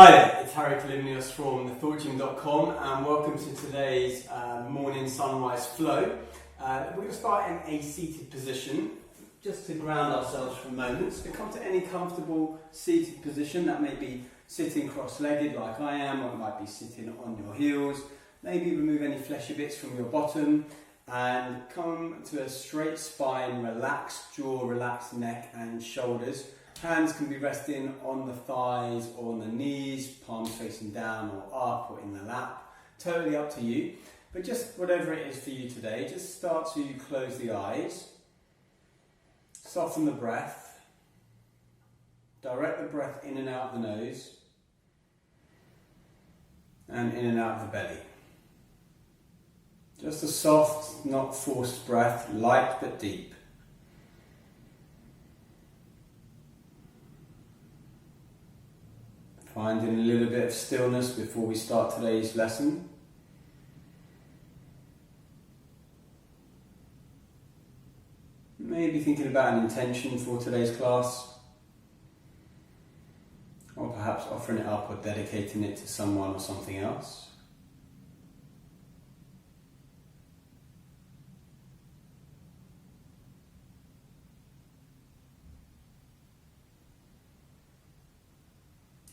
Hi there, it's Hari Kalymnios from thethoughtgym.com and welcome to today's morning sunrise flow. We're going to start in a seated position just to ground ourselves for a moment. So come to any comfortable seated position. That may be sitting cross-legged like I am, or it might be sitting on your heels. Maybe remove any fleshy bits from your bottom and come to a straight spine, relaxed jaw, relaxed neck and shoulders. Hands can be resting on the thighs or on the knees, palms facing down or up or in the lap. Totally up to you. But just whatever it is for you today, just start to close the eyes. Soften the breath. Direct the breath in and out of the nose. And in and out of the belly. Just a soft, not forced breath, light but deep. Finding a little bit of stillness before we start today's lesson. Maybe thinking about an intention for today's class, or perhaps offering it up or dedicating it to someone or something else.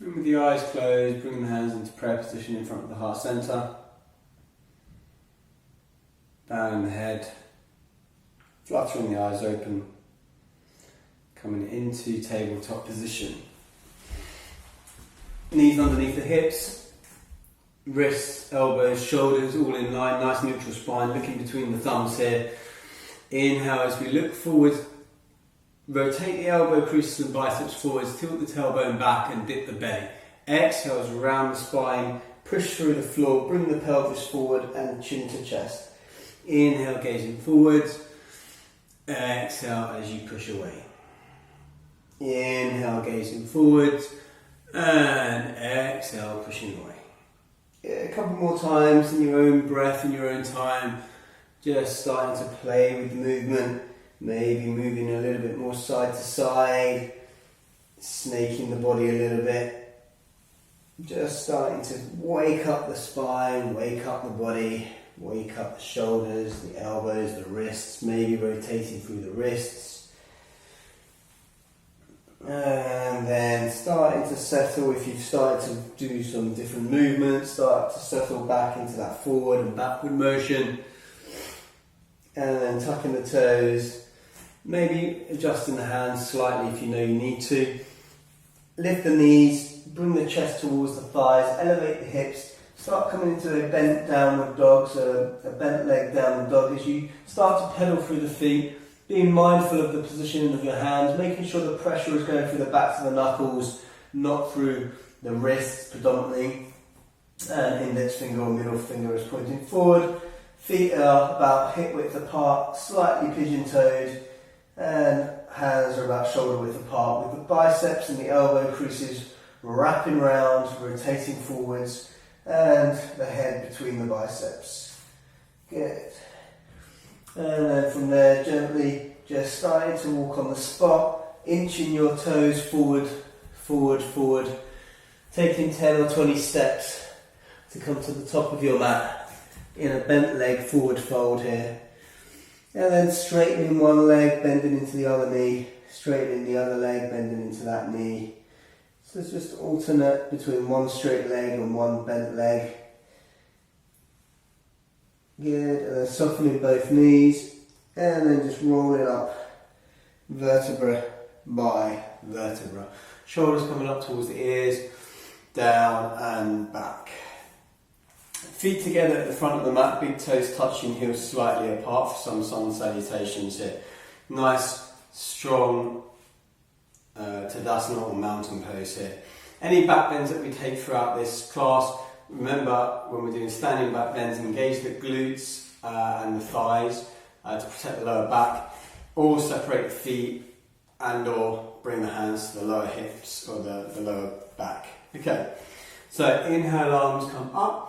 And with the eyes closed, bring the hands into prayer position in front of the heart centre. Bowing the head, fluttering the eyes open, coming into tabletop position. Knees underneath the hips, wrists, elbows, shoulders all in line, nice neutral spine, looking between the thumbs here. Inhale as we look forward. Rotate the elbow creases and biceps forwards, tilt the tailbone back and dip the belly. Exhale as round the spine, push through the floor, bring the pelvis forward and chin to chest. Inhale, gazing forwards. Exhale as you push away. Inhale, gazing forwards. And exhale, pushing away. A couple more times in your own breath, in your own time. Just starting to play with the movement. Maybe moving a little bit more side to side, snaking the body a little bit. Just starting to wake up the spine, wake up the body, wake up the shoulders, the elbows, the wrists, maybe rotating through the wrists. And then starting to settle, if you've started to do some different movements, start to settle back into that forward and backward motion. And then tucking the toes. Maybe adjusting the hands slightly if you know you need to. Lift the knees, bring the chest towards the thighs, elevate the hips, start coming into a bent downward dog, so a bent leg downward dog as you start to pedal through the feet, being mindful of the positioning of your hands, making sure the pressure is going through the backs of the knuckles, not through the wrists predominantly, and index finger or middle finger is pointing forward. Feet are about hip width apart, slightly pigeon-toed, and hands are about shoulder width apart, with the biceps and the elbow creases wrapping round, rotating forwards, and the head between the biceps. Good. And then from there, gently just starting to walk on the spot, inching your toes forward, forward, forward, taking 10 or 20 steps to come to the top of your mat in a bent leg forward fold here. And then straightening one leg, bending into the other knee, straightening the other leg, bending into that knee. So it's just alternate between one straight leg and one bent leg. Good, and then softening both knees, and then just rolling up vertebra by vertebra. Shoulders coming up towards the ears, down and back. Feet together at the front of the mat, big toes touching, heels slightly apart for some sun salutations here. Nice, strong Tadasana or mountain pose here. Any back bends that we take throughout this class, remember when we're doing standing back bends, engage the glutes and the thighs to protect the lower back, or separate the feet and or bring the hands to the lower hips or the lower back. Okay, so inhale, arms come up.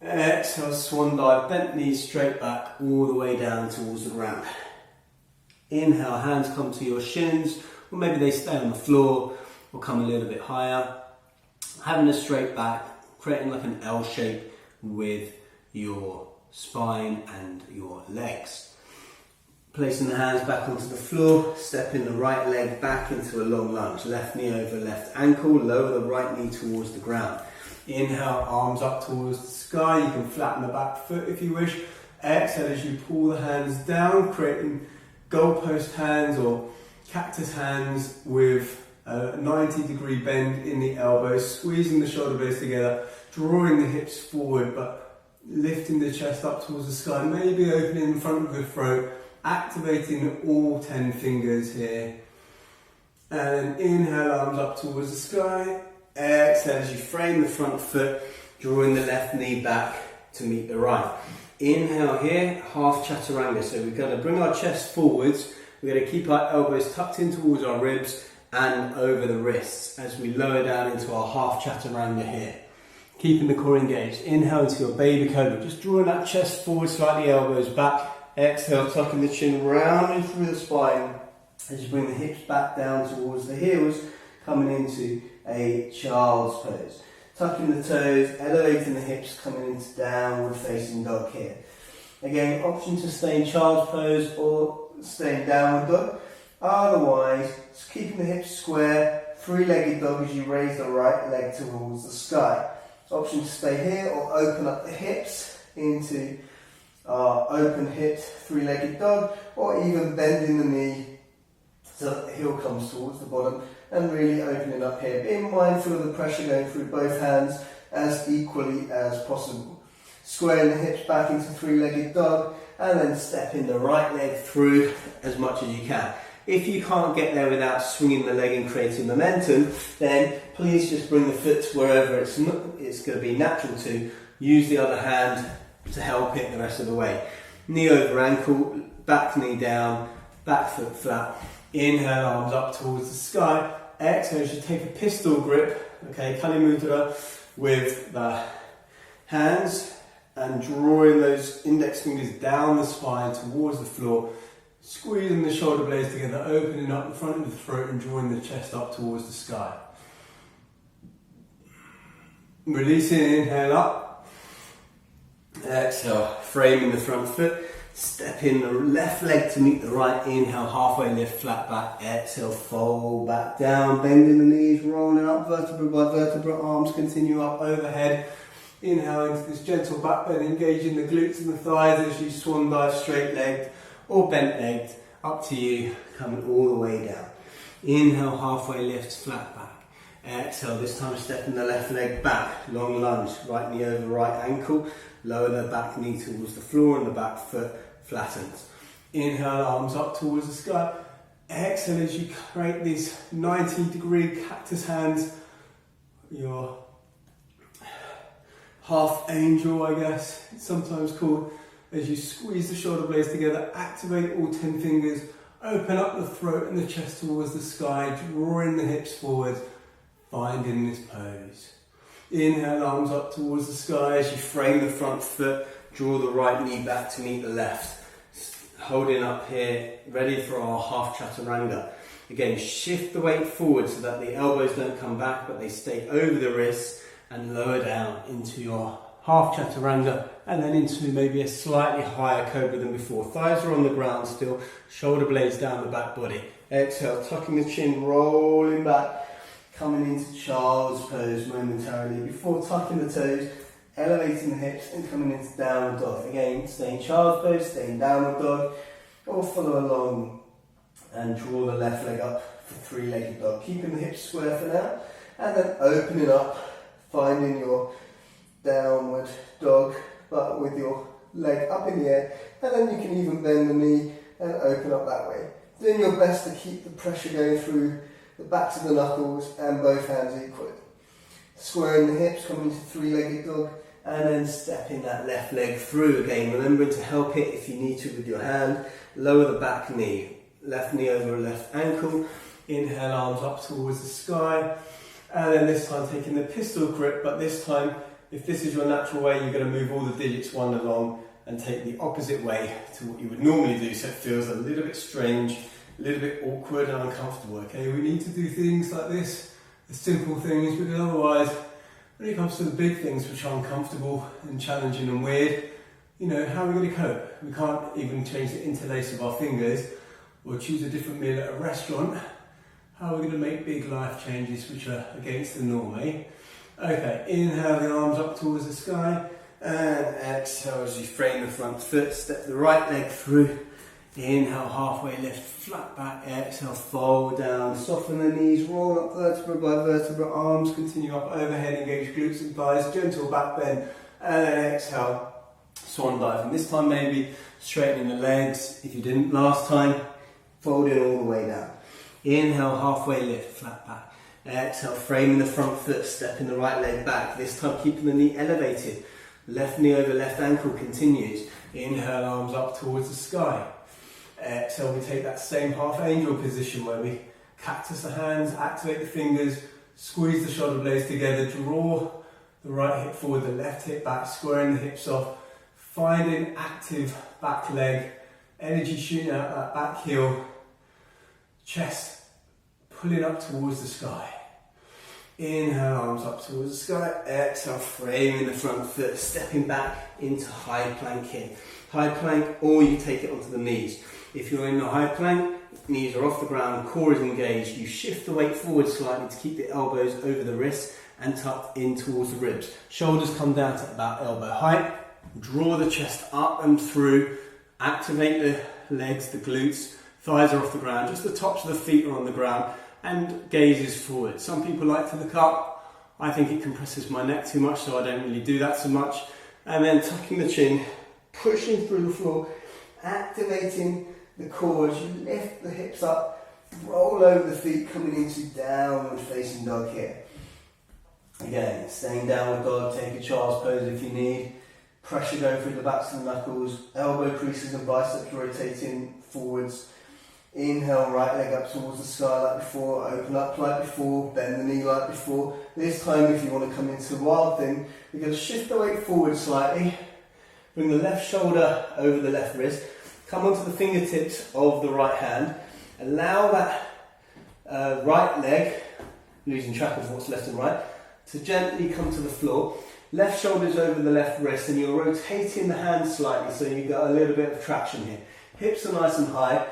Exhale, swan dive, bent knees straight back all the way down towards the ground. Inhale, hands come to your shins, or maybe they stay on the floor or come a little bit higher. having a straight back, creating like an L shape with your spine and your legs. Placing the hands back onto the floor, stepping the right leg back into a long lunge. Left knee over left ankle, lower the right knee towards the ground. Inhale, arms up towards the sky. You can flatten the back foot if you wish. Exhale as you pull the hands down, creating goalpost hands or cactus hands with a 90-degree bend in the elbows, squeezing the shoulder blades together, drawing the hips forward but lifting the chest up towards the sky, maybe opening in front of the throat, activating all 10 fingers here. And inhale, arms up towards the sky. Exhale as you frame the front foot, drawing the left knee back to meet the right. Inhale here, half chaturanga. So we're going to bring our chest forwards. We're going to keep our elbows tucked in towards our ribs and over the wrists as we lower down into our half chaturanga here. Keeping the core engaged. Inhale into your baby cobra. Just drawing that chest forward, slightly elbows back. Exhale, tucking the chin rounding through the spine as you bring the hips back down towards the heels, coming into a child's pose. Tucking the toes, elevating the hips, coming into downward facing dog here. Again, option to stay in child's pose or stay in downward dog. Otherwise, just keeping the hips square, three-legged dog as you raise the right leg towards the sky. Option to stay here or open up the hips into open hips, three-legged dog, or even bending the knee so that the heel comes towards the bottom and really opening up here. Being mindful of the pressure going through both hands as equally as possible. Squaring the hips back into three-legged dog and then stepping the right leg through as much as you can. If you can't get there without swinging the leg and creating momentum, then please just bring the foot to wherever it's going to be natural to. Use the other hand to help it the rest of the way. Knee over ankle, back knee down, back foot flat. Inhale, arms up towards the sky. Exhale, you take a pistol grip, okay, Kali Mudra, with the hands and drawing those index fingers down the spine towards the floor, squeezing the shoulder blades together, opening up the front of the throat and drawing the chest up towards the sky. Releasing, inhale up. Exhale, framing the front foot. Step in the left leg to meet the right. Inhale, halfway lift, flat back. Exhale, fold back down, bending the knees, rolling up vertebra by vertebra. Arms continue up overhead. Inhale into this gentle back bend, engaging the glutes and the thighs as you swan dive straight legged or bent legged. Up to you, coming all the way down. Inhale, halfway lift, flat back. Exhale, this time stepping the left leg back, long lunge, right knee over right ankle. Lower the back knee towards the floor and the back foot flattens. Inhale, arms up towards the sky. Exhale as you create these 90-degree cactus hands. Your half angel, I guess, it's sometimes called. As you squeeze the shoulder blades together, activate all 10 fingers, open up the throat and the chest towards the sky, drawing the hips forward, finding this pose. Inhale, arms up towards the sky as you frame the front foot, draw the right knee back to meet the left. Holding up here, ready for our half chaturanga. Again, shift the weight forward so that the elbows don't come back, but they stay over the wrists and lower down into your half chaturanga and then into maybe a slightly higher cobra than before. Thighs are on the ground still, shoulder blades down the back body. Exhale, tucking the chin, rolling back. Coming into child's pose momentarily before tucking the toes, elevating the hips and coming into downward dog. Again, stay in child's pose, stay in downward dog, or follow along and draw the left leg up for three-legged dog. Keeping the hips square for now, and then opening up, finding your downward dog, but with your leg up in the air, and then you can even bend the knee and open up that way. Doing your best to keep the pressure going through the backs of the knuckles and both hands equally. Squaring the hips, coming to three-legged dog, and then stepping that left leg through again. Remembering to help it if you need to with your hand. Lower the back knee, left knee over left ankle. Inhale, arms up towards the sky. And then this time taking the pistol grip, but this time, if this is your natural way, you're going to move all the digits one along and take the opposite way to what you would normally do, so it feels a little bit strange, a little bit awkward and uncomfortable, okay? We need to do things like this, the simple things, because otherwise When it comes to the big things which are uncomfortable and challenging and weird, you know, how are we going to cope? We can't even change the interlace of our fingers or choose a different meal at a restaurant. How are we going to make big life changes which are against the norm, eh? Okay, inhale the arms up towards the sky, and exhale as you frame the front foot, step the right leg through. Inhale, halfway lift, flat back, exhale, fold down, soften the knees, roll up vertebra by vertebra, arms continue up overhead, engage glutes and thighs, gentle back bend, and then exhale, swan dive. And this time maybe straightening the legs, if you didn't last time, fold it all the way down. Inhale, halfway lift, flat back. Exhale, framing the front foot, stepping the right leg back, this time keeping the knee elevated. Left knee over left ankle continues. Inhale, arms up towards the sky. Exhale, we take that same half angel position where we cactus the hands, activate the fingers, squeeze the shoulder blades together, draw the right hip forward, the left hip back, squaring the hips off, finding active back leg, energy shooting out that back heel, chest pulling up towards the sky. Inhale, arms up towards the sky. Exhale, framing the front foot, stepping back into high plank here. High plank, or you take it onto the knees. If you're in the high plank, knees are off the ground, core is engaged. You shift the weight forward slightly to keep the elbows over the wrists and tucked in towards the ribs. Shoulders come down to about elbow height. Draw the chest up and through. Activate the legs, the glutes. Thighs are off the ground. Just the tops of the feet are on the ground. And gaze is forward. Some people like to look up. I think it compresses my neck too much, so I don't really do that so much. And then tucking the chin, pushing through the floor, activating the core as you lift the hips up, roll over the feet, coming into downward facing dog here. Again, staying downward dog, take a child's pose if you need. Pressure going through the backs of the knuckles, elbow creases and biceps rotating forwards. Inhale, right leg up towards the sky like before, open up like before, bend the knee like before. This time if you want to come into the wild thing, we're going to shift the weight forward slightly, bring the left shoulder over the left wrist, come onto the fingertips of the right hand, allow that right leg, losing track of what's left and right, to gently come to the floor. Left shoulder's over the left wrist and you're rotating the hand slightly so you've got a little bit of traction here. Hips are nice and high.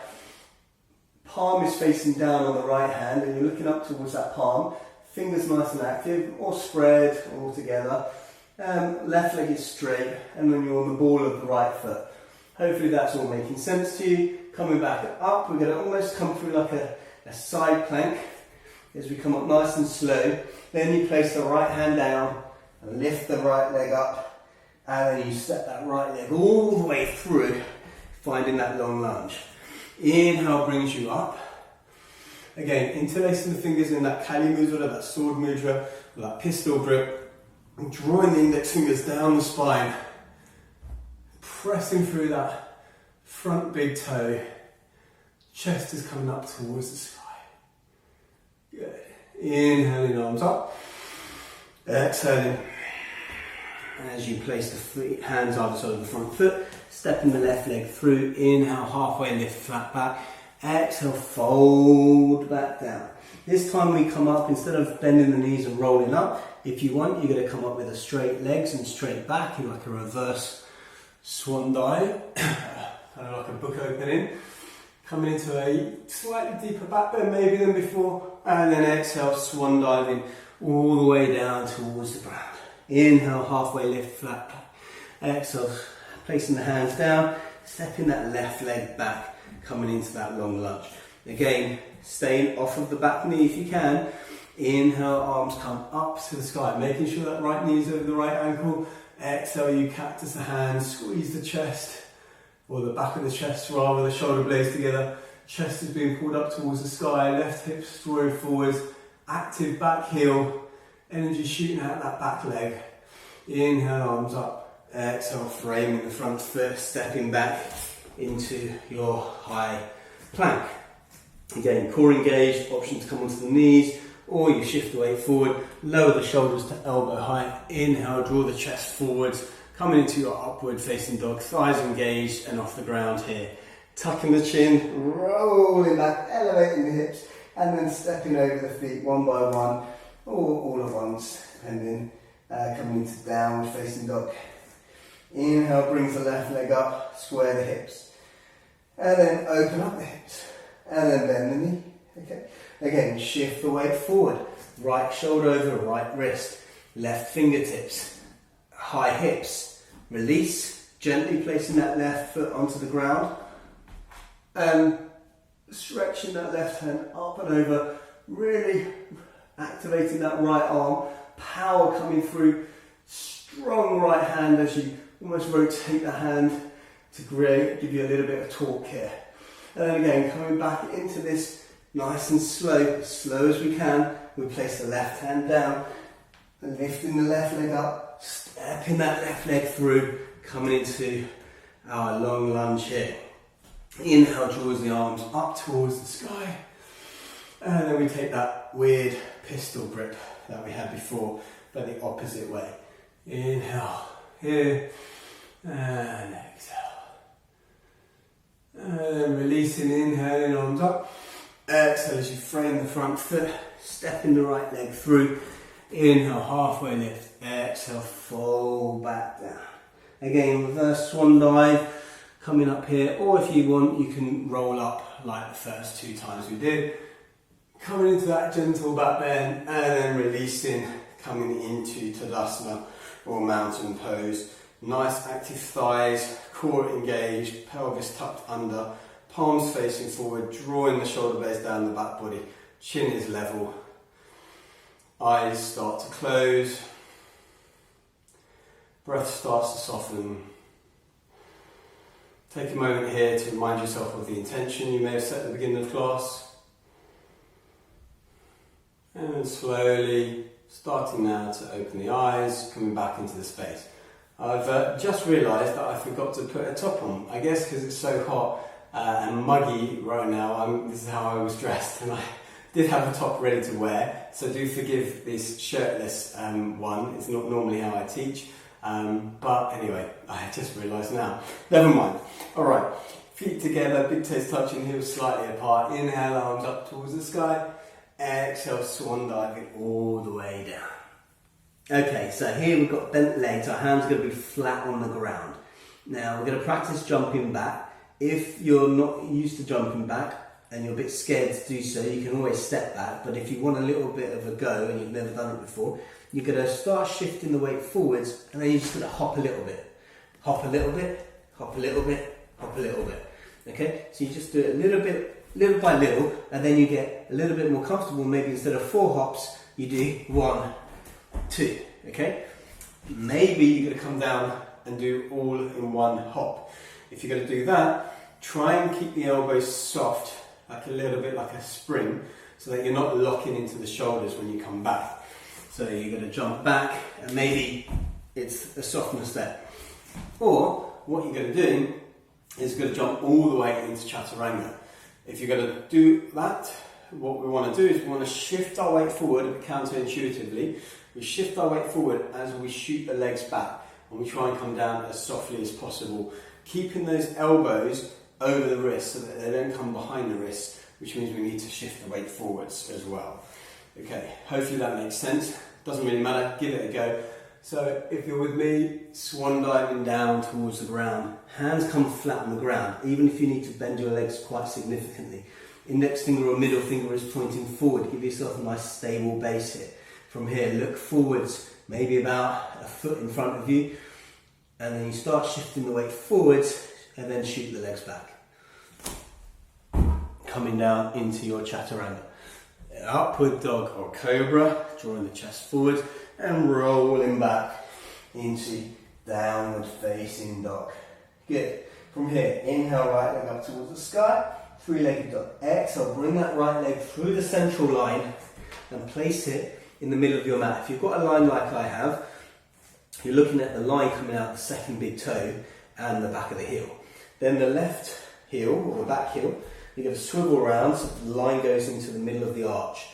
Palm is facing down on the right hand and you're looking up towards that palm. Fingers nice and active, or spread, all together. Left leg is straight and then you're on the ball of the right foot. Hopefully that's all making sense to you. Coming back up, we're going to almost come through like a side plank as we come up nice and slow. Then you place the right hand down and lift the right leg up, and then you step that right leg all the way through, finding that long lunge. Inhale brings you up. Again, interlacing the fingers in that Kali mudra, that sword mudra, or that pistol grip, and drawing the index fingers down the spine, pressing through that front big toe. Chest is coming up towards the sky. Good. Inhaling, arms up. Exhaling. As you place the feet, hands either side of the front foot, stepping the left leg through. Inhale, halfway lift, flat back. Exhale, fold back down. This time we come up, instead of bending the knees and rolling up, if you want, you're going to come up with a straight legs and straight back in like a reverse swan dive, kind of like a book opening. Coming into a slightly deeper back bend maybe than before, and then exhale, swan diving all the way down towards the ground. Inhale, halfway lift, flat back. Exhale, placing the hands down, stepping that left leg back, coming into that long lunge. Again, staying off of the back knee if you can. Inhale, arms come up to the sky, making sure that right knee is over the right ankle. Exhale, you cactus the hands, squeeze the chest, or the back of the chest rather, the shoulder blades together. Chest is being pulled up towards the sky, left hip drawing forwards, active back heel, energy shooting out that back leg. Inhale, arms up. Exhale, framing the front foot, stepping back into your high plank. Again, core engaged, option to come onto the knees, or you shift the weight forward, lower the shoulders to elbow height. Inhale, draw the chest forwards, coming into your upward facing dog, thighs engaged and off the ground here. Tucking the chin, rolling back, elevating the hips, and then stepping over the feet one by one, or all at once, depending Coming into downward facing dog. Inhale, brings the left leg up, square the hips. And then open up the hips. And then bend the knee. Okay. Again, shift the weight forward. Right shoulder over right wrist. Left fingertips. High hips. Release. Gently placing that left foot onto the ground. And stretching that left hand up and over. Really activating that right arm. Power coming through. Strong right hand as you almost rotate the hand to give you a little bit of torque here. And then again, coming back into this nice and slow as we can. We place the left hand down, lifting the left leg up, stepping that left leg through, coming into our long lunge here. Inhale, draws the arms up towards the sky. And then we take that weird pistol grip that we had before, but the opposite way. Inhale, here, and exhale. And then releasing, inhaling, arms up. Exhale as you frame the front foot, stepping the right leg through. Inhale, halfway lift. Exhale, fold back down. Again, reverse swan dive, coming up here, or if you want, you can roll up like the first 2 times we did. Coming into that gentle back bend, and then releasing, coming into Tadasana or mountain pose. Nice active thighs, core engaged, pelvis tucked under, palms facing forward, drawing the shoulder blades down the back body, chin is level, eyes start to close, breath starts to soften. Take a moment here to remind yourself of the intention you may have set at the beginning of class. And then slowly, starting now to open the eyes, coming back into the space. I've just realised that I forgot to put a top on. I guess because it's so hot and muggy right now, this is how I was dressed, and I did have a top ready to wear. So do forgive this shirtless one. It's not normally how I teach. But anyway, I just realised now. Never mind. Alright, feet together, big toes touching, heels slightly apart. Inhale, arms up towards the sky. Exhale, swan diving all the way down. Okay, so here we've got bent legs, our hands are going to be flat on the ground. Now we're going to practice jumping back. If you're not used to jumping back and you're a bit scared to do so, you can always step back. But if you want a little bit of a go and you've never done it before, you're going to start shifting the weight forwards, and then you're just going to hop a little bit. Hop a little bit, hop a little bit, hop a little bit. Okay, so you just do it a little bit, little by little, and then you get a little bit more comfortable. Maybe instead of 4 hops, you do 1, 2, okay? Maybe you're going to come down and do all in 1 hop. If you're going to do that, try and keep the elbows soft, like a little bit like a spring, so that you're not locking into the shoulders when you come back. So you're going to jump back, and maybe it's a softness there. Or what you're going to do is going to jump all the way into Chaturanga. If you're going to do that, what we want to do is we want to shift our weight forward a bit counterintuitively. We shift our weight forward as we shoot the legs back, and we try and come down as softly as possible, keeping those elbows over the wrists so that they don't come behind the wrists, which means we need to shift the weight forwards as well. Okay, hopefully that makes sense. Doesn't really matter, give it a go. So if you're with me, swan diving down towards the ground. Hands come flat on the ground, even if you need to bend your legs quite significantly. Index finger or middle finger is pointing forward. Give yourself a nice stable base here. From here, look forwards, maybe about a foot in front of you. And then you start shifting the weight forwards and then shoot the legs back. Coming down into your Chaturanga. Upward dog or cobra, drawing the chest forward and rolling back into downward facing dog. Good. From here, inhale, right leg up towards the sky, 3-legged dog. Exhale, bring that right leg through the central line and place it in the middle of your mat. If you've got a line like I have, you're looking at the line coming out the second big toe and the back of the heel. Then the left heel or the back heel, you're going to swivel around so the line goes into the middle of the arch.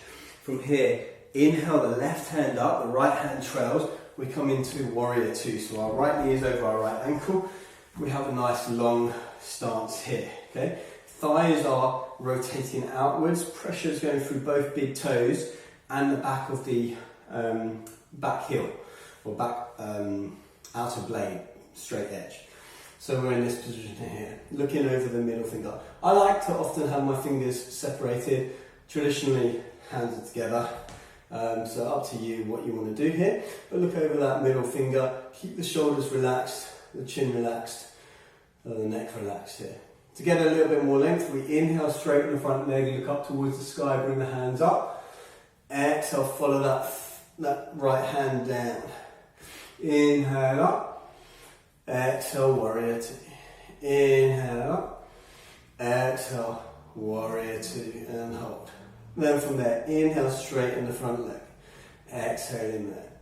From here, inhale the left hand up, the right hand trails. We come into warrior 2. So our right knee is over our right ankle. We have a nice long stance here. Okay, thighs are rotating outwards. Pressure is going through both big toes and the back of the back heel. or back outer blade, straight edge. So we're in this position here, looking over the middle finger. I like to often have my fingers separated, traditionally hands are together. So up to you what you want to do here. But look over that middle finger, keep the shoulders relaxed, the chin relaxed, and the neck relaxed here. To get a little bit more length, we inhale, straighten the front leg, look up towards the sky, bring the hands up. Exhale, follow that right hand down. Inhale up. Exhale, warrior two. Inhale up. Exhale, warrior two, and hold. Then from there, inhale, straighten the front leg. Exhale in there.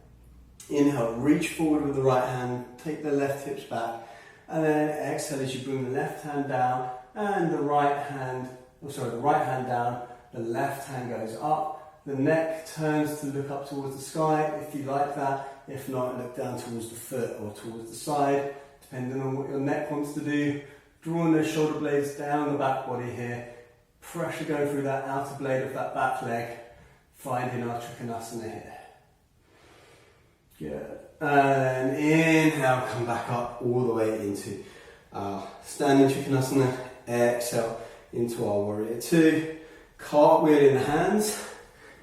Inhale, reach forward with the right hand, take the left hips back, and then exhale as you bring the left hand down and the right hand down, the left hand goes up, the neck turns to look up towards the sky if you like that, if not look down towards the foot or towards the side, depending on what your neck wants to do. Drawing those shoulder blades down the back body here, pressure going through that outer blade of that back leg, finding our Trikonasana here. Good. And inhale, come back up all the way into our standing Trikonasana. Exhale into our warrior two. Cartwheel in the hands,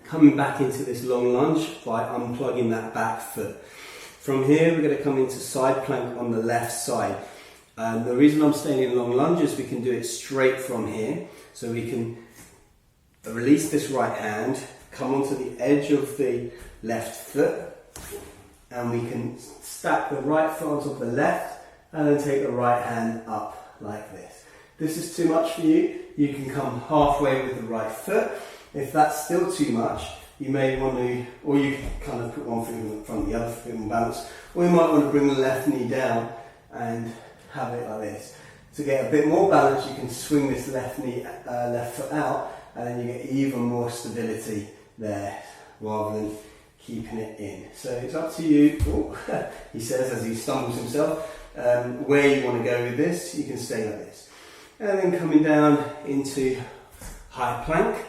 coming back into this long lunge by unplugging that back foot. From here, we're going to come into side plank on the left side. The reason I'm staying in long lunge is we can do it straight from here. So we can release this right hand, come onto the edge of the left foot, and we can stack the right foot on top of the left, and then take the right hand up like this. This is too much for you. You can come halfway with the right foot. If that's still too much, you may want to, or you can kind of put one foot in front of the other foot in balance, or you might want to bring the left knee down and have it like this. To get a bit more balance, you can swing this left foot out, and then you get even more stability there, rather than keeping it in. So it's up to you, he says as he stumbles himself, where you want to go with this. You can stay like this. And then coming down into high plank,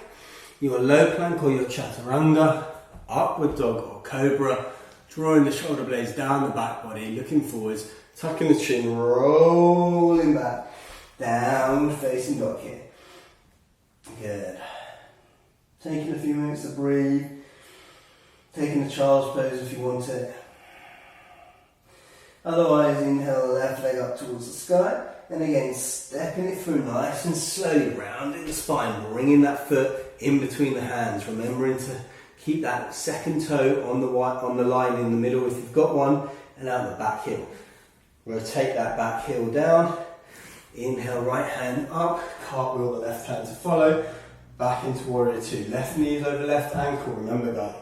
your low plank or your chaturanga, upward dog or cobra, drawing the shoulder blades down the back body, looking forwards, tucking the chin, rolling back, downward facing dog here. Good. Taking a few minutes to breathe, taking the child's pose if you want it. Otherwise, inhale the left leg up towards the sky, and again stepping it through nice and slowly, rounding the spine, bringing that foot in between the hands, remembering to keep that second toe on the line in the middle if you've got one, and out the back heel. Rotate that back heel down, inhale right hand up, cartwheel the left hand to follow, back into warrior two, left knee is over left ankle, remember that.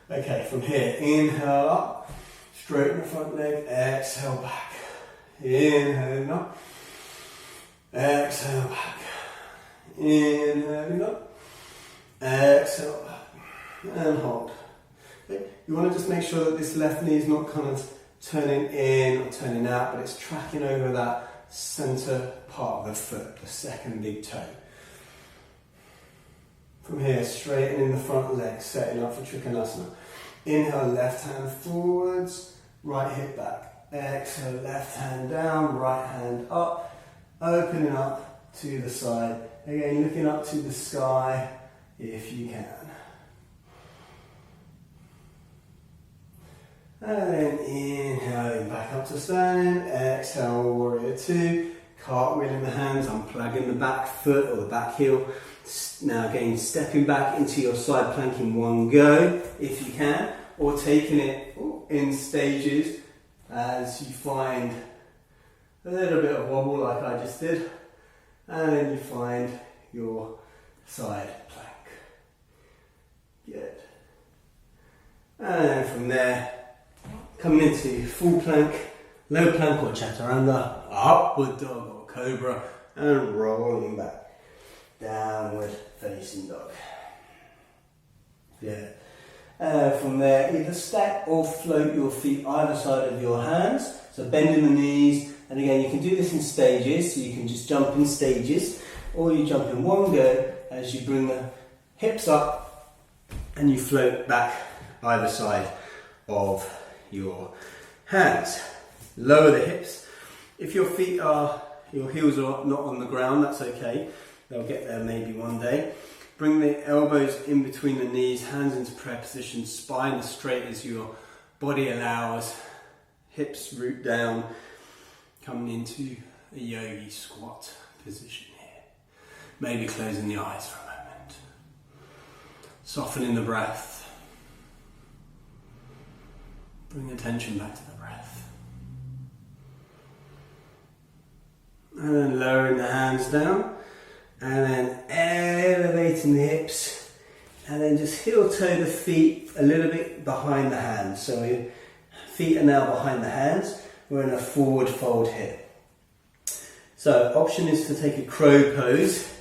Okay, from here, inhale up, straighten the front leg, exhale back, inhale up, exhale back, inhale up, exhale back, and hold. Okay. You want to just make sure that this left knee is not kind of turning in or turning out, but it's tracking over that center part of the foot, the second big toe. From here, straightening the front leg, setting up for Trikonasana. Inhale, left hand forwards, right hip back. Exhale, left hand down, right hand up, opening up to the side. Again, looking up to the sky if you can. And then inhaling back up to standing, exhale, warrior two, cartwheel in the hands, unplugging the back foot or the back heel. Now again, stepping back into your side plank in one go, if you can, or taking it in stages as you find a little bit of wobble like I just did, and then you find your side plank. Good. And then from there, coming into full plank, low plank or chaturanga, upward dog or cobra, and rolling back. Downward facing dog. Yeah. From there, either stack or float your feet either side of your hands. So bending the knees, and again you can do this in stages, so you can just jump in stages, or you jump in one go as you bring the hips up and you float back either side of your hands. Lower the hips. If your heels are not on the ground, that's okay. They'll get there maybe one day. Bring the elbows in between the knees, hands into prayer position, spine as straight as your body allows, hips root down, coming into a yogi squat position here. Maybe closing the eyes for a moment. Softening the breath. Bring attention back to the breath. And then lowering the hands down. And then elevating the hips. And then just heel toe the feet a little bit behind the hands. So your feet are now behind the hands. We're in a forward fold here. So option is to take a crow pose.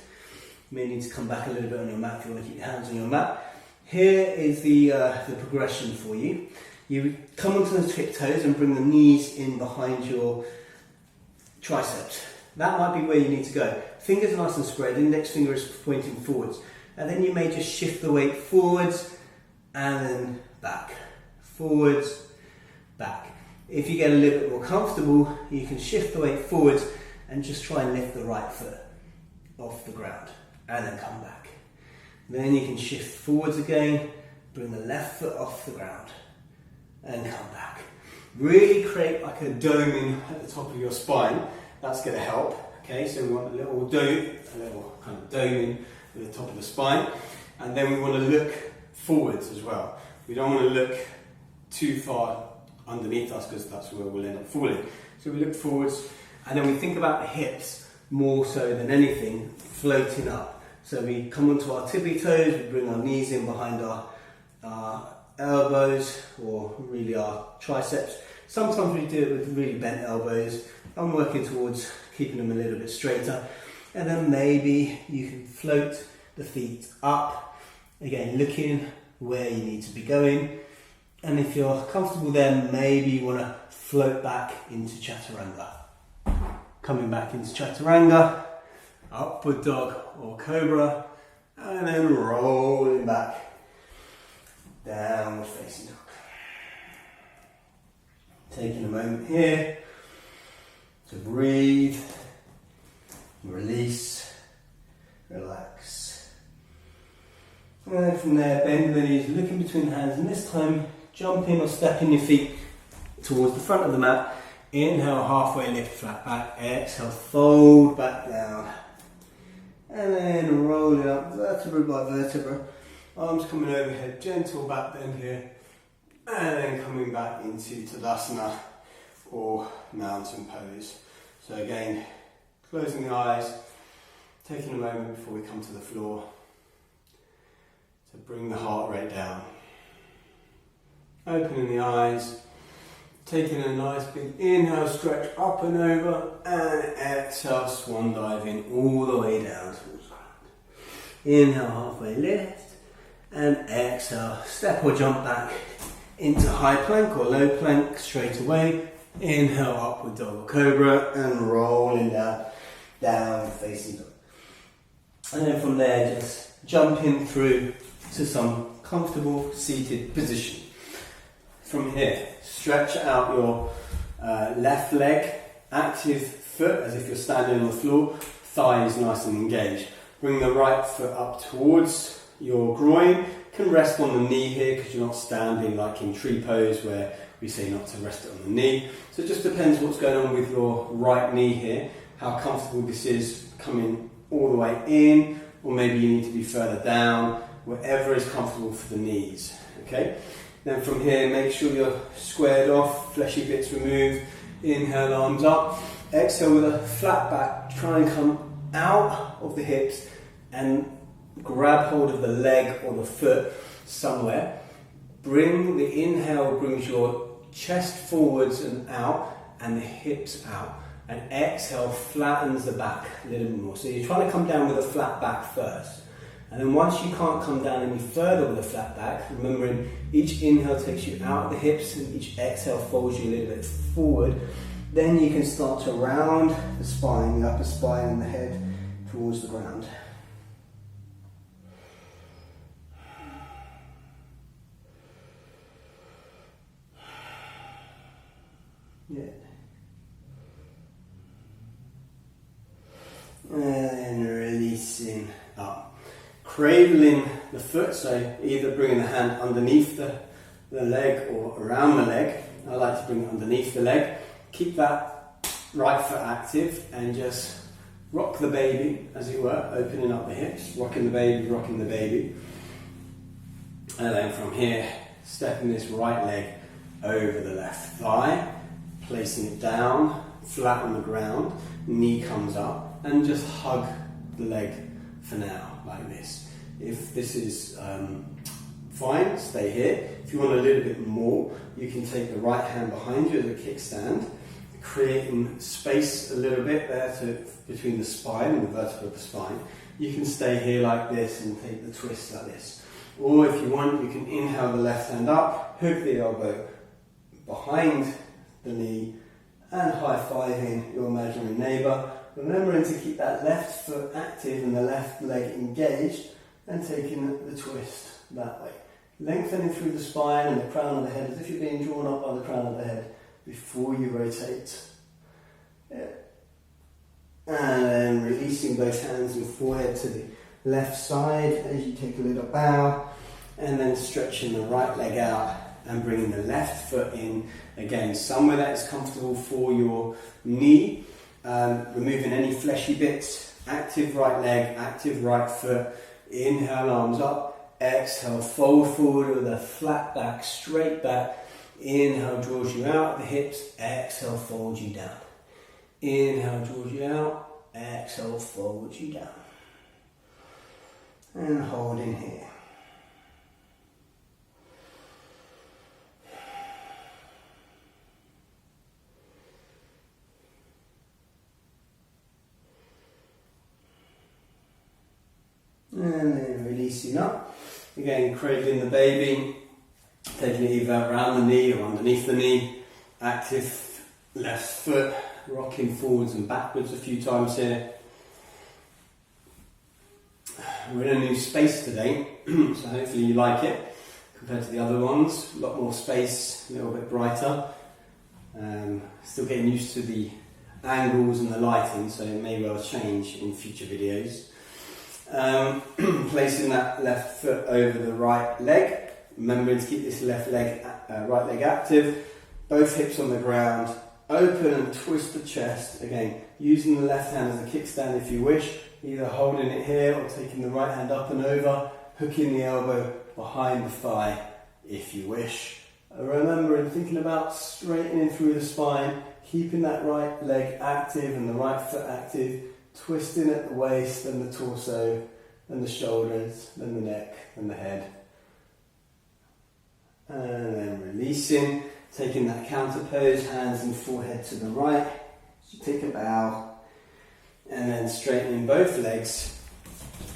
You may need to come back a little bit on your mat if you want to keep your hands on your mat. Here is the progression for you. You come onto the tiptoes and bring the knees in behind your triceps. That might be where you need to go. Fingers nice and spread, index finger is pointing forwards. And then you may just shift the weight forwards and then back. Forwards, back. If you get a little bit more comfortable, you can shift the weight forwards and just try and lift the right foot off the ground and then come back. Then you can shift forwards again, bring the left foot off the ground and come back. Really create like a doming at the top of your spine. That's going to help. Okay, so we want a little kind of doming at the top of the spine, and then we want to look forwards as well. We don't want to look too far underneath us because that's where we'll end up falling. So we look forwards, and then we think about the hips more so than anything floating up. So we come onto our tippy toes, we bring our knees in behind our elbows or really our triceps. Sometimes we do it with really bent elbows. I'm working towards keeping them a little bit straighter. And then maybe you can float the feet up. Again, looking where you need to be going. And if you're comfortable then, maybe you want to float back into chaturanga. Coming back into chaturanga, upward dog or cobra, and then rolling back, downward facing dog. Taking a moment here to breathe, release, relax. And then from there, bend the knees, looking between the hands, and this time jumping or stepping your feet towards the front of the mat. Inhale, halfway lift, flat back. Exhale, fold back down. And then roll it up, vertebra by vertebra. Arms coming overhead, gentle back bend here. And then coming back into Tadasana or mountain pose. So again, closing the eyes, taking a moment before we come to the floor to bring the heart rate down. Opening the eyes, taking a nice big inhale, stretch up and over, and exhale, swan diving all the way down towards the ground. Inhale, halfway lift, and exhale, step or jump back into high plank or low plank straight away. Inhale, upward dog or cobra, and rolling down, down facing dog. And then from there, just jumping through to some comfortable seated position. From here, stretch out your left leg, active foot as if you're standing on the floor, thighs nice and engaged. Bring the right foot up towards your groin. You can rest on the knee here because you're not standing like in tree pose where we say not to rest it on the knee. So it just depends what's going on with your right knee here, how comfortable this is coming all the way in, or maybe you need to be further down, whatever is comfortable for the knees. Okay? Then from here, make sure you're squared off, fleshy bits removed. Inhale, arms up. Exhale with a flat back. Try and come out of the hips and grab hold of the leg or the foot somewhere. Bring the inhale, brings your chest forwards and out, and the hips out. And exhale, flattens the back a little bit more. So you're trying to come down with a flat back first. And then once you can't come down any further with a flat back, remembering each inhale takes you out of the hips and each exhale folds you a little bit forward, then you can start to round the spine, the upper spine and the head towards the ground. Yeah. And releasing up. Cradling the foot, so either bringing the hand underneath the leg or around the leg. I like to bring it underneath the leg. Keep that right foot active and just rock the baby, as it were, opening up the hips, rocking the baby, rocking the baby. And then from here, stepping this right leg over the left thigh, placing it down, flat on the ground, knee comes up, and just hug the leg for now, like this. If this is fine, stay here. If you want a little bit more, you can take the right hand behind you as a kickstand, creating space a little bit there between the spine and the vertebra of the spine. You can stay here like this and take the twist like this. Or if you want, you can inhale the left hand up, hook the elbow behind the knee, and high-fiving your imaginary neighbour. Remembering to keep that left foot active and the left leg engaged, and taking the twist that way. Lengthening through the spine and the crown of the head as if you're being drawn up by the crown of the head before you rotate. Yeah. And then releasing both hands and forehead to the left side as you take a little bow, and then stretching the right leg out and bringing the left foot in again, somewhere that is comfortable for your knee. Removing any fleshy bits. Active right leg, active right foot. Inhale, arms up. Exhale, fold forward with a flat back, straight back. Inhale, draws you out the hips. Exhale, folds you down. Inhale, draws you out. Exhale, folds you down. And hold in here. And then releasing up. Again, cradling the baby, taking it either around the knee or underneath the knee. Active left foot, rocking forwards and backwards a few times here. We're in a new space today, so hopefully you like it compared to the other ones. A lot more space, a little bit brighter. Still getting used to the angles and the lighting, so it may well change in future videos. Placing that left foot over the right leg, remembering to keep this left leg, right leg active, both hips on the ground, open and twist the chest, again using the left hand as a kickstand if you wish, either holding it here or taking the right hand up and over, hooking the elbow behind the thigh if you wish. Remembering, thinking about straightening through the spine, keeping that right leg active and the right foot active, twisting at the waist and the torso and the shoulders and the neck and the head. And then releasing, taking that counter pose, hands and forehead to the right. So take a bow and then straightening both legs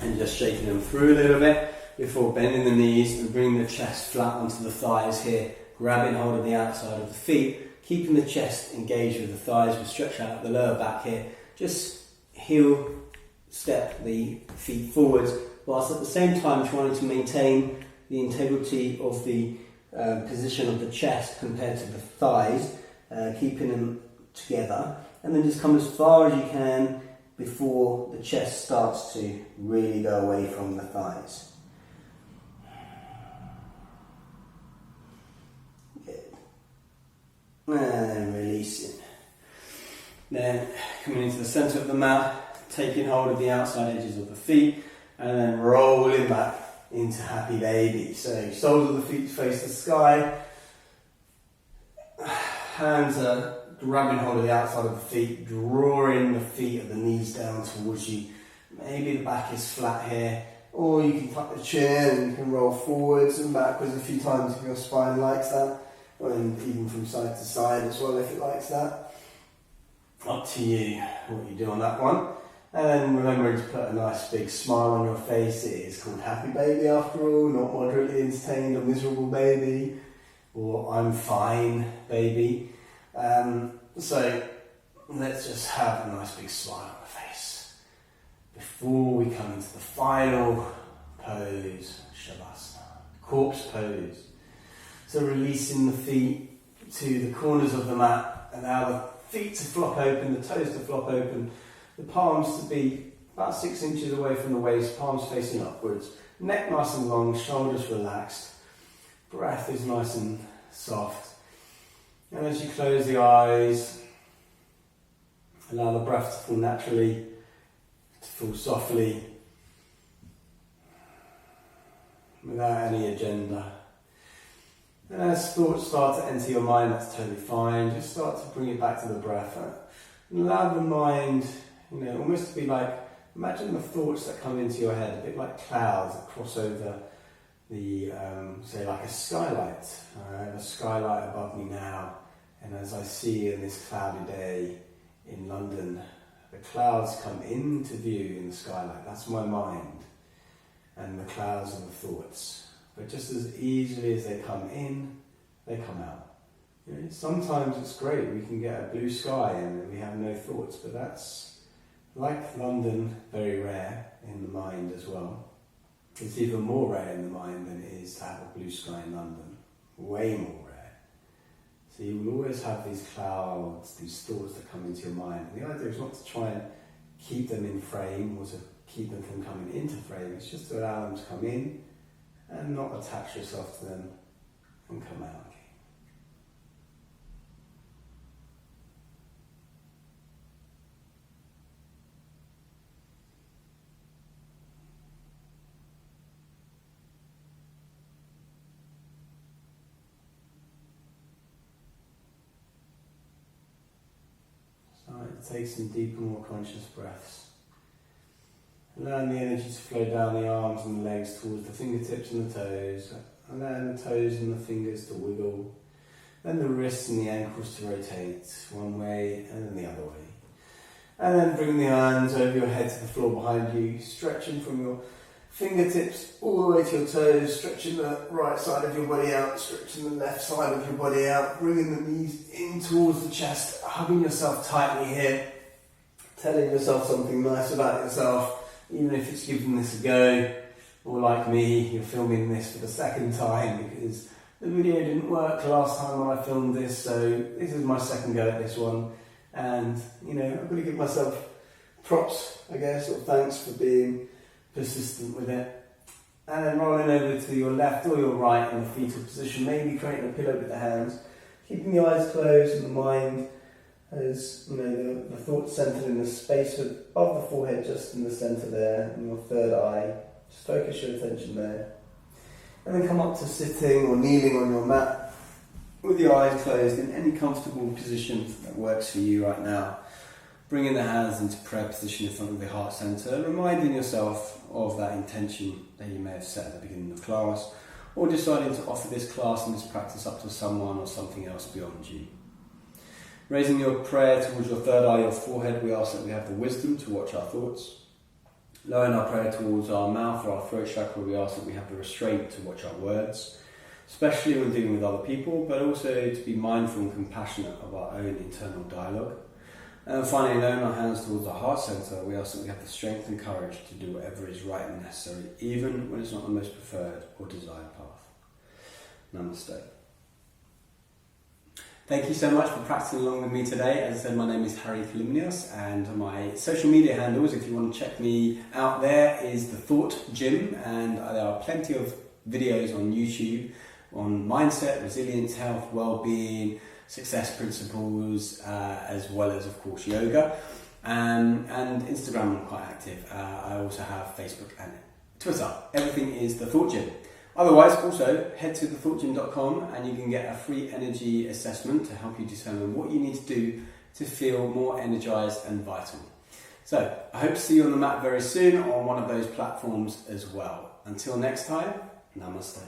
and just shaking them through a little bit before bending the knees and bringing the chest flat onto the thighs here, grabbing hold of the outside of the feet, keeping the chest engaged with the thighs. We stretch out the lower back here, just heel step the feet forwards, whilst at the same time trying to maintain the integrity of the position of the chest compared to the thighs, keeping them together, and then just come as far as you can before the chest starts to really go away from the thighs. Good. And releasing. Then coming into the centre of the mat, taking hold of the outside edges of the feet, and then rolling back into happy baby. So soles of the feet face the sky, hands are grabbing hold of the outside of the feet, drawing the feet of the knees down towards you. Maybe the back is flat here, or you can tuck the chin and you can roll forwards and backwards a few times if your spine likes that, and even from side to side as well if it likes that. Up to you what you do on that one. And then remembering to put a nice big smile on your face. It is called happy baby after all, not moderately entertained or miserable baby, or I'm fine baby. So let's just have a nice big smile on the face before we come into the final pose, Shavasana, corpse pose. So releasing the feet to the corners of the mat Allow the feet to flop open, the toes to flop open, the palms to be about 6 inches away from the waist, palms facing upwards, neck nice and long, shoulders relaxed, breath is nice and soft. And as you close the eyes, allow the breath to fall naturally, to fall softly, without any agenda. And as thoughts start to enter your mind, that's totally fine. Just start to bring it back to the breath. And allow the mind, almost to be like, imagine the thoughts that come into your head, a bit like clouds that cross over the, say like a skylight. I have a skylight above me now, and as I see in this cloudy day in London, the clouds come into view in the skylight. That's my mind, and the clouds are the thoughts. But just as easily as they come in, they come out. Sometimes it's great, we can get a blue sky and we have no thoughts, but that's, like London, very rare in the mind as well. It's even more rare in the mind than it is to have a blue sky in London. Way more rare. So you will always have these clouds, these thoughts that come into your mind. And the idea is not to try and keep them in frame or to keep them from coming into frame. It's just to allow them to come in and not attach yourself to them and come out again. Take some deeper, more conscious breaths. Allowing the energy to flow down the arms and the legs towards the fingertips and the toes. Allowing the toes and the fingers to wiggle. Then the wrists and the ankles to rotate one way and then the other way. And then bring the hands over your head to the floor behind you, stretching from your fingertips all the way to your toes, stretching the right side of your body out, stretching the left side of your body out, bringing the knees in towards the chest, hugging yourself tightly here, telling yourself something nice about yourself, even if it's giving this a go, or like me, you're filming this for the second time because the video didn't work last time when I filmed this, so this is my second go at this one, and I've got to give myself props, I guess, or thanks for being persistent with it. And then rolling over to your left or your right in the fetal position, maybe creating a pillow with the hands, keeping the eyes closed and the mind as the thoughts centered in the space above the forehead, just in the center there, and your third eye. Just focus your attention there. And then come up to sitting or kneeling on your mat with your eyes closed in any comfortable position that works for you right now. Bringing the hands into prayer position in front of the heart center, reminding yourself of that intention that you may have set at the beginning of class, or deciding to offer this class and this practice up to someone or something else beyond you. Raising your prayer towards your third eye, your forehead, we ask that we have the wisdom to watch our thoughts. Lowering our prayer towards our mouth or our throat chakra, we ask that we have the restraint to watch our words, especially when dealing with other people, but also to be mindful and compassionate of our own internal dialogue. And finally, lowering our hands towards our heart centre, we ask that we have the strength and courage to do whatever is right and necessary, even when it's not the most preferred or desired path. Namaste. Thank you so much for practicing along with me today. As I said, my name is Hari Kalymnios, and my social media handles, if you want to check me out there, is The Thought Gym, and there are plenty of videos on YouTube on mindset, resilience, health, well-being, success principles, as well as, of course, yoga. And Instagram, I'm quite active. I also have Facebook and Twitter. Everything is The Thought Gym. Otherwise, also, head to thethoughtgym.com and you can get a free energy assessment to help you determine what you need to do to feel more energized and vital. So, I hope to see you on the mat very soon on one of those platforms as well. Until next time, namaste.